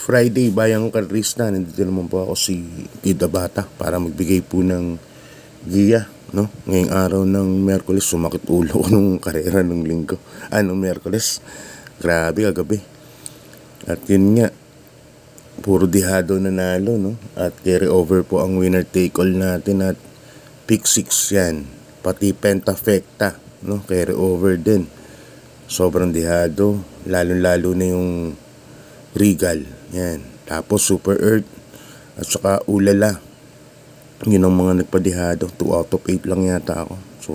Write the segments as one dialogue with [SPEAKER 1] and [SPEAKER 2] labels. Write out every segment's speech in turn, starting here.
[SPEAKER 1] Friday, bayang karista, nandito naman po ako si Tita Bata para magbigay po ng giya, no? Ngayong araw ng Miyerkules, sumakit ulo ko nung karera nung linggo. Nung Miyerkules. Grabe kagabi. At yun nga, puro dihado nanalo, no? At carry over po ang winner take all natin at pick 6 yan. Pati pentafecta, no? Carry over din. Sobrang dihado, lalo-lalo na yung Regal, yan. Tapos Super Earth at saka Ulala. Yun ang mga nagpadihado. 2 out of 8 lang yata ako. So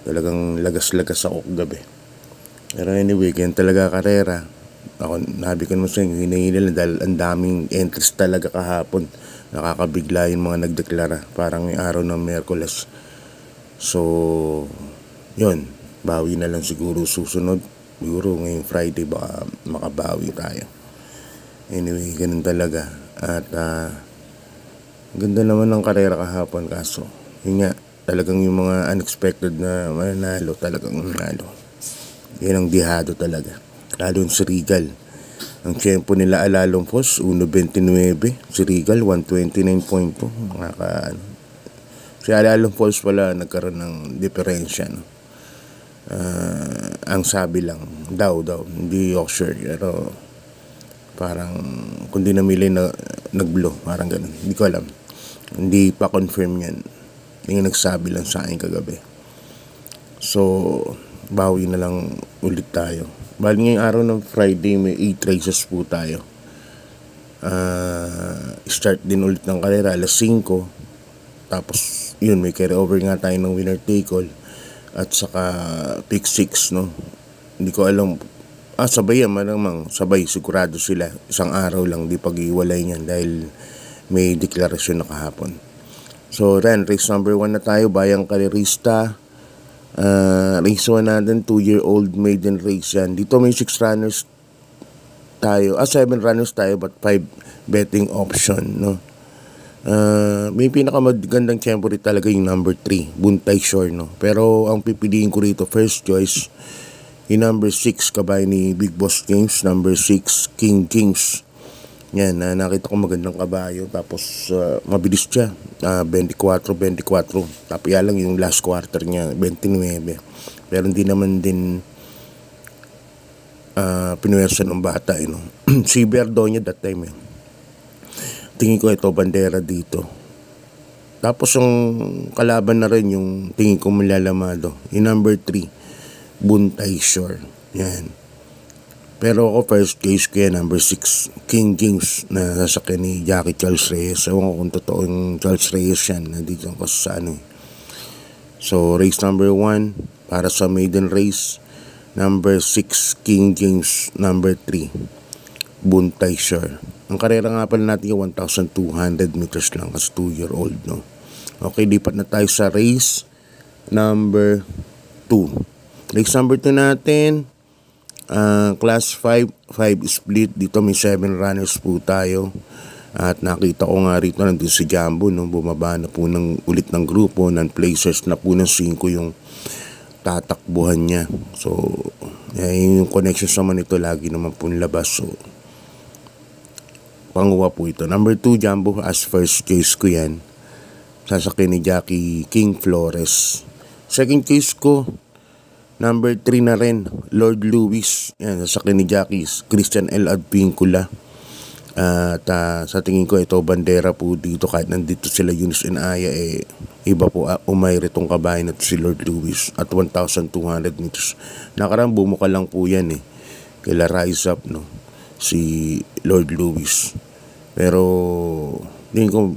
[SPEAKER 1] talagang lagas-lagas ako gabi. Pero anyway, ganyan talaga karera. Ako, nabi ko naman sa inyo, hinahinil dahil ang daming entries talaga kahapon. Nakakabigla yung mga nagdeklara. Parang yung araw ng Miyerkules. So yun, bawi na lang siguro susunod. Siguro ngayong Friday baka makabawi tayo. Anyway, ganun talaga. At ganda naman ng karera kahapon, kaso yun nga, talagang yung mga unexpected na mananalo, talagang mananalo. Yan ang dihado talaga. Lalo si Regal. Ang tiyempo nila Alalong Fos 1.29, si Regal 1.29.2. Si Alalong Fos pala nagkaroon ng diferensya, no? Ang sabi lang daw hindi ako sure, pero parang kung di namili na nag-blow, parang ganun, hindi ko alam, hindi pa confirm yan, yung nagsabi lang sa akin kagabi. So bawi na lang ulit tayo. Bali ngayong araw ng Friday may 8 races po tayo. Start din ulit ng karera alas 5. Tapos yun, may carry over nga tayo ng winner take all at saka pick 6, no? Hindi ko alam. Sabay yan, malamang sabay, sigurado sila. Isang araw lang, di pag-iwalay niyan dahil may deklarasyon na kahapon. So ren, race number 1 na tayo, bayang karerista. Race 1 natin, 2-year-old maiden race yan. Dito may 6 runners tayo, 7 runners tayo, but 5 betting option, no? May pinakamagandang tempo rin talaga yung number 3, Buntay Shore, no? Pero ang pipiliin ko rito, first choice, yung number 6, kabay ni Big Boss James, number 6, King James. Yan, nakita ko magandang kabayo. Tapos mabilis siya, 24. Tapos yan lang yung last quarter niya, 29. Pero hindi naman din pinuwersa ng bata, no? Si Berdonya that time, tingin ko ito bandera dito. Tapos yung kalaban na rin yung tingin ko malalamado, yung number 3, Buntay Shore. Yan. Pero ako first case ko yan, number 6, King James, na sasakyan ni Jackie Charles Reyes. Ewan ko kung totoo yung Charles Reyes yan, nandito ko sa ano. So race number 1 para sa maiden race, number 6, King James, number 3, Buntay Shore. Ang karera nga pala natin yung 1,200 meters lang as 2-year-old, no? Okay, lipat na tayo sa race number 2. Race number 2 natin, class 5 split. Dito may 7 runners po tayo. At nakita ko nga rito, nandun si Jambo, no? Bumaba na po ulit ng grupo, non-placers na po ng 5 yung tatakbuhan niya. So yung connection naman ito, lagi naman po labas. So panguha po ito. Number 2, Jambo, as first case ko yan. Sasakyan ni Jackie King Flores. Second case ko, number 3 na rin, Lord Lewis. Yan, sasakyan ni Jackie Christian L. Advincula. At sa tingin ko ito, bandera po dito. Kahit nandito sila Eunice and Aya, iba po umayri itong kabahay na si Lord Lewis at 1,200 meters. Nakarang bumuka lang po yan, kila Rise Up, no? Si Lord Lewis. Pero tingin ko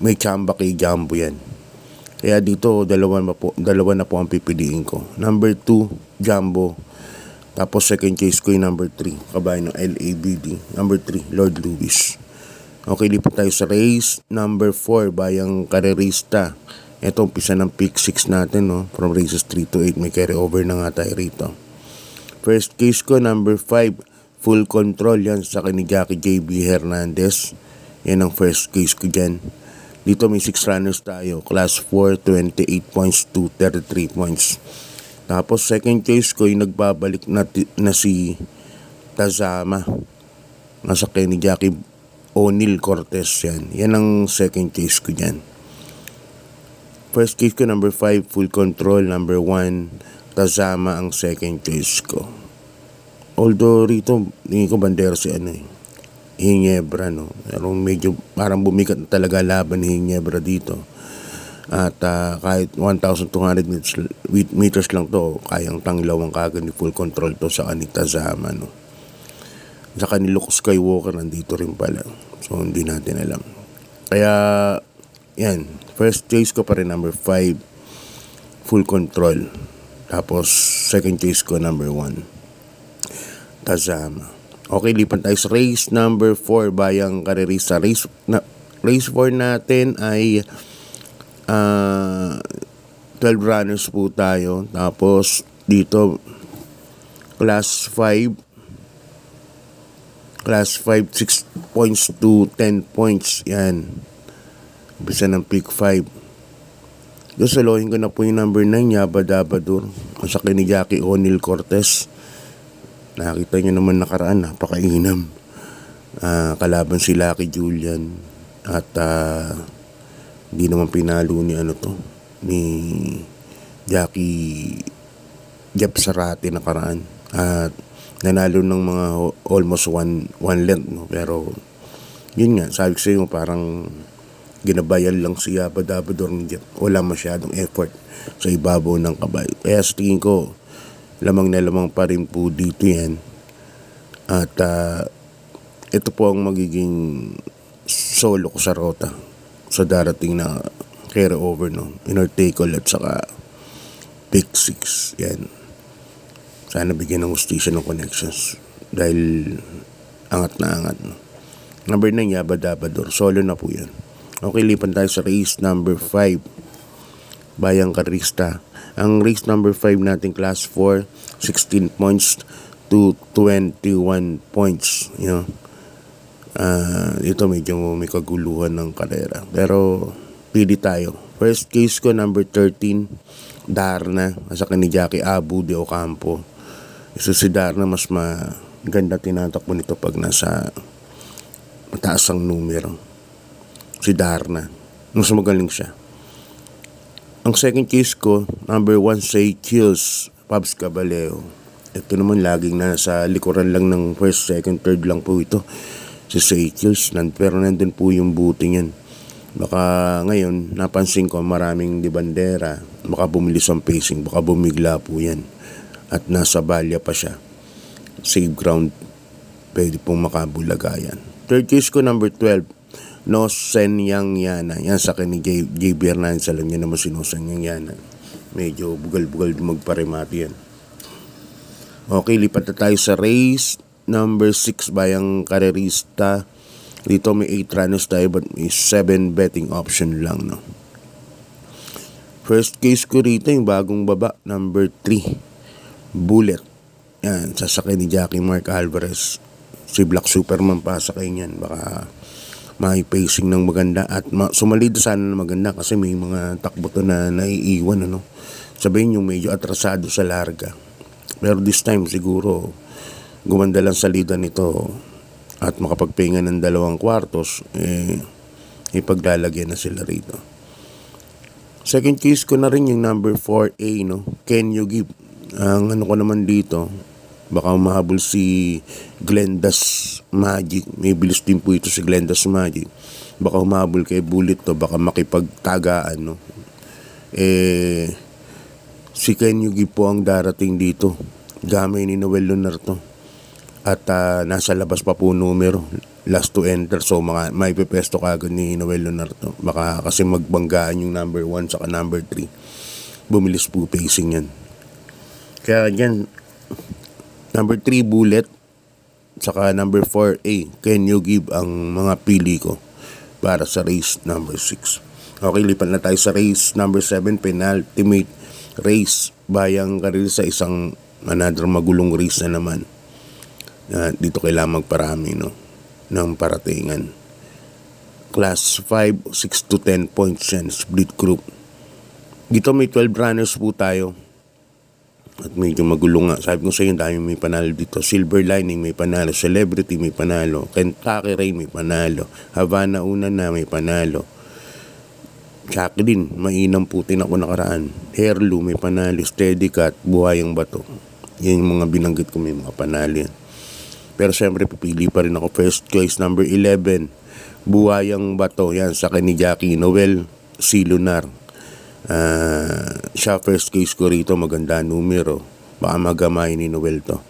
[SPEAKER 1] may tsamba kay Jambo yan. Kaya dito dalawa na po ang pipiliin ko. Number 2, Jambo. Tapos second case ko yung number 3, kabay ng LABD. Number 3, Lord Lewis. Okay, lipat tayo sa race number 4, bayang karerista. Ito, umpisa ng pick 6 natin, no? From races 3 to 8, may carry over na nga tayo rito. First case ko, number 5, Full Control. Yan sa akin ni Jackie J.B. Hernandez. Yan ang first case ko dyan. Dito may 6 runners tayo. Class 4, 28 points to 33 points. Tapos second case ko yung nagbabalik na si Tazama. Nasa kay ni Jackie O'Neil Cortez yan. Yan ang second case ko dyan. First case ko number 5, Full Control. Number 1, Tazama ang second case ko. Although rito, hindi ko bandera si Ginebra, no? Pero medyo parang bumikat na talaga laban ni Ginebra dito. At kahit 1,200 meters lang to, kayang tanglawan kagad ni Full Control to sa ni Tazama, no? Saka ni Luke Skywalker nandito rin pala. So hindi natin alam. Kaya yan, first choice ko pa rin number 5, Full Control. Tapos second choice ko number 1, Tazama. Okay, lipan tayo sa race number 4, Bayang Karerista. Race 4 natin ay 12 runners po tayo. Tapos dito class 5 6 points to 10 points. Yan. Bisa ng pick 5. Doon salohin ko na po yung number 9, Yabadabadur. Sa ni Jackie O'Neil Cortez. Nakita nyo naman nakaraan, napakainam. Kalaban si Lucky Julian. At hindi naman pinalo ni ni Jackie Jeff Sarate nakaraan. At nanalo ng mga almost one length, no? Pero yun nga, sabi ko sa inyo, parang ginabayan lang si Yabadabadur ni Jeff. Wala masyadong effort sa ibabaw ng kabayo. Kaya sa tingin ko, lamang na lamang pa rin po dito yan. At ito po ang magiging solo ko sa rota sa darating na carry over, no? Inortecal at saka pick 6. Yan. Sana bigyan ng hustisya ng connections. Dahil angat na angat, no? Number 9, Yabadabadur. Solo na po yan. Okay, lipan tayo sa race number 5, Bayang Karerista. Ang race number 5 natin, class 4, 16 points to 21 points. You know? Ito medyo may kaguluhan ng karera. Pero pili tayo. First case ko, number 13, Darna. Sa ni Jackie Abu de Ocampo. So si Darna mas maganda tinatakbo nito pag nasa mataas ang numero. Si Darna. Mas magaling siya. Ang second case ko, number 1, Say Kills, Pabs Caballero. Ito naman laging nasa likuran lang ng first, second, third lang po ito. Si Say Kills, pero nandun po yung buti niyan. Baka ngayon, napansin ko maraming di bandera. Baka bumilis ang pacing, baka bumigla po yan. At nasa balya pa siya. Safe ground, pwede pong makabulagayan. Third case ko, number 12, No Sen Yang Yana. Yan sa akin ni J.B. Hernandez. Alam niya naman si No Sen Yang Yana. Medyo bugal-bugal magparemati yan. Okay, lipat na tayo sa race number 6, Bayang Karerista. Dito may 8 runners tayo but may 7 betting option lang, no? First case ko rito yung bagong baba, number 3, Bullet. Yan, sasakay ni Jackie Mark Alvarez. Si Black Superman pa sakay niyan. Baka may pacing ng maganda at sumalid sana na maganda kasi may mga takbo to na naiiwan, ano. Sabihin yung medyo atrasado sa larga. Pero this time siguro gumanda lang sa lidan nito at makapagpahinga ng 2 kwartos, ipaglalagyan na sila rito. Second case ko na rin yung number 4A, no? Can You Give? Ang ano ko naman dito, baka mahabol si Glenda's Magic. May bilis din po ito si Glenda's Magic. Baka humahabol kay Bullet to, baka makipagtagaan, no? Si Can You Give po ang darating dito. Gamay ni Noel Lunar to. At nasa labas pa po numero. Last to enter. So may pepesto kagad ni Noel Lunar to. Baka kasi magbanggaan yung number 1 saka number 3. Bumilis po pacing yan. Kaya yan, number 3 Bullet, saka number 4A, Can You Give ang mga pili ko para sa race number 6. Okay, lipat na tayo sa race number 7, Penultimate Race, Bayang Karerista. Isang another magulong race na naman. Dito kailangan magparami, no, ng paratingan. Class 5, 6 to 10 points yan, split group. Dito may 12 runners po tayo. At medyo magulo nga. Sabi ko sa inyo, dami may panalo dito. Silver Lining may panalo. Celebrity may panalo. Kentucky Rain may panalo. Havana Una na may panalo. Jacqueline, mainam Putin ako nakaraan. Heirloom may panalo. Steady Cat, Buhayang Bato. Yan yung mga binanggit ko, may mga panalo yan. Pero syempre pipili pa rin ako. First choice number 11, Buhayang Bato. Yan sa ni Jackie Noel C. Lunar. Siya first case ko rito, maganda numero, baka magamay ni Noel to.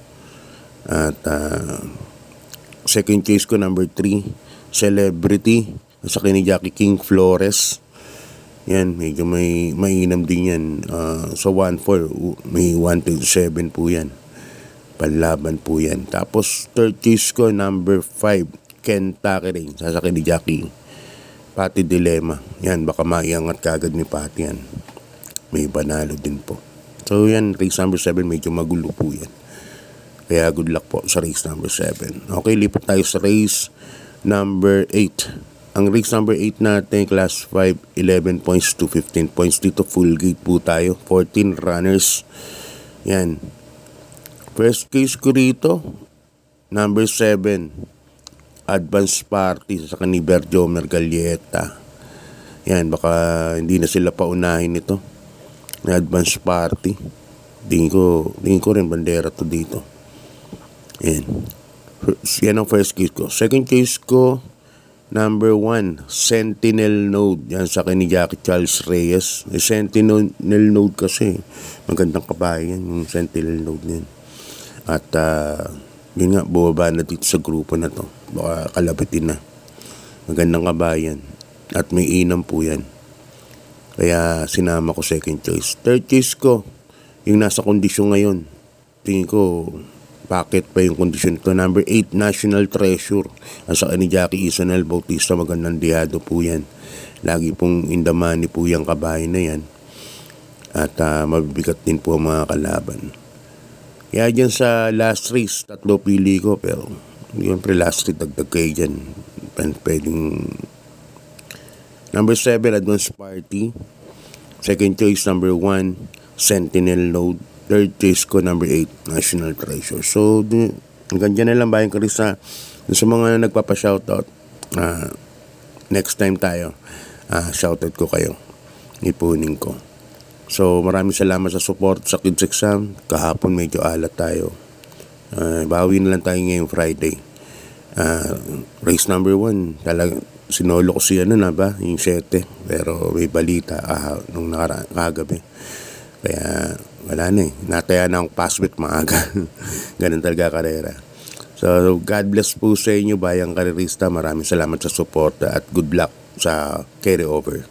[SPEAKER 1] At second case ko number 3, Celebrity sa ni Jackie King Flores. Yan, medyo may mainam din yan. So 1-4, may 1-7 po yan, panlaban po yan. Tapos third case ko number 5, Kentucky Rain sa ni Jackie Pati Dilemma. Yan, baka maiangat kagad ni Pati yan. May panalo din po. So yan, race number 7, medyo magulo po yan. Kaya good luck po sa race number 7. Okay, lipat tayo sa race number 8. Ang race number 8 natin, class 5, 11 points to 15 points. Dito full gate po tayo. 14 runners. Yan. First case ko rito, number 7. Advance Party sa ni Berjo Mergalieta. Yan, baka hindi na sila paunahin ito na Advance Party. Tingin ko rin bandera to dito. Yan ang first case ko. Second case ko, number 1, Sentinel Node. Yan sa ni Jackie Charles Reyes. Sentinel Node kasi magandang kabayan yung Sentinel Node yan. At yun nga, bumaba na dito sa grupo na to. Baka kalabitin na. Magandang kabayan. At may inam po yan. Kaya sinama ko second choice. Third choice ko, yung nasa kondisyon ngayon. Tingin ko, bakit pa yung kondisyon ito? Number 8, National Treasure. Ang sa ni Jackie Isanel Bautista, magandang diyado po yan. Lagi pong indamani po yung kabayan na yan. At mabibigat din po ang mga kalaban. Kaya dyan sa last race, 3 pili ko. Pero yun last race, dagdag kayo dyan. Pwedeng number 7, Advance Party. Second choice, number 1, Sentinel Node. Third choice ko, number 8, National Treasure. So, hanggang dyan na lang bayan ko rin sa mga nagpapa-shoutout. Next time tayo, shoutout ko kayo. Ipunin ko. So, maraming salamat sa support sa kids exam. Kahapon medyo alat tayo. Bawi na lang tayo ngayong Friday. Race number 1, talaga sinolo ko siya yung 7. Pero may balita nung kagabi. Kaya wala na nataya na akong pass with maaga. Ganun talaga karera. So, God bless po sa inyo bayang karerista. Maraming salamat sa support at good luck sa carry over.